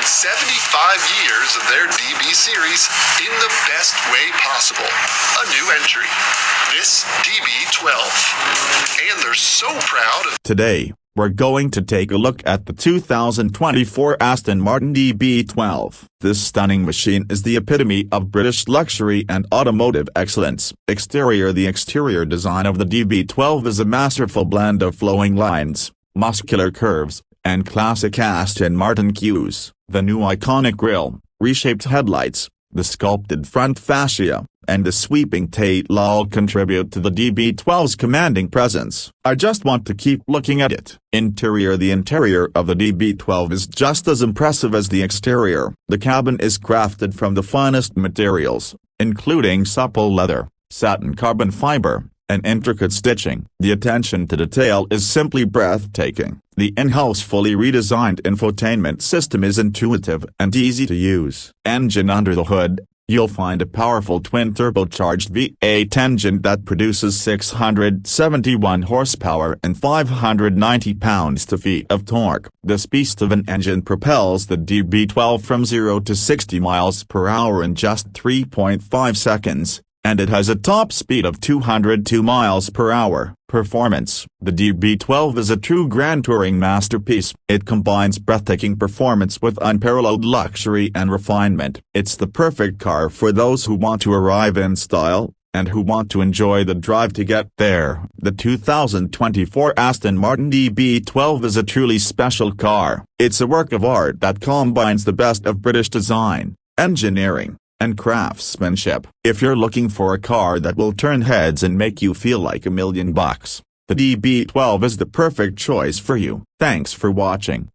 75 years of their DB series in the best way possible. A new entry. This DB12. And they're so proud of. Today, we're going to take a look at the 2024 Aston Martin DB12. This stunning machine is the epitome of British luxury and automotive excellence. Exterior. The exterior design of the DB12 is a masterful blend of flowing lines, muscular curves, and classic Aston Martin cues. The new iconic grille, reshaped headlights, the sculpted front fascia, and the sweeping tail all contribute to the DB12's commanding presence. I just want to keep looking at it. Interior. The interior of the DB12 is just as impressive as the exterior. The cabin is crafted from the finest materials, including supple leather, satin carbon fiber, and intricate stitching. The attention to detail is simply breathtaking. The in-house fully redesigned infotainment system is intuitive and easy to use. Engine. Under the hood, you'll find a powerful twin-turbocharged V8 engine that produces 671 horsepower and 590 pounds-feet of torque. This beast of an engine propels the DB12 from 0 to 60 miles per hour in just 3.5 seconds. And it has a top speed of 202 miles per hour. Performance. The DB12 is a true grand touring masterpiece. It combines breathtaking performance with unparalleled luxury and refinement. It's the perfect car for those who want to arrive in style, and who want to enjoy the drive to get there. The 2024 Aston Martin DB12 is a truly special car. It's a work of art that combines the best of British design, engineering, and craftsmanship. If you're looking for a car that will turn heads and make you feel like $1 million, the DB12 is the perfect choice for you. Thanks for watching.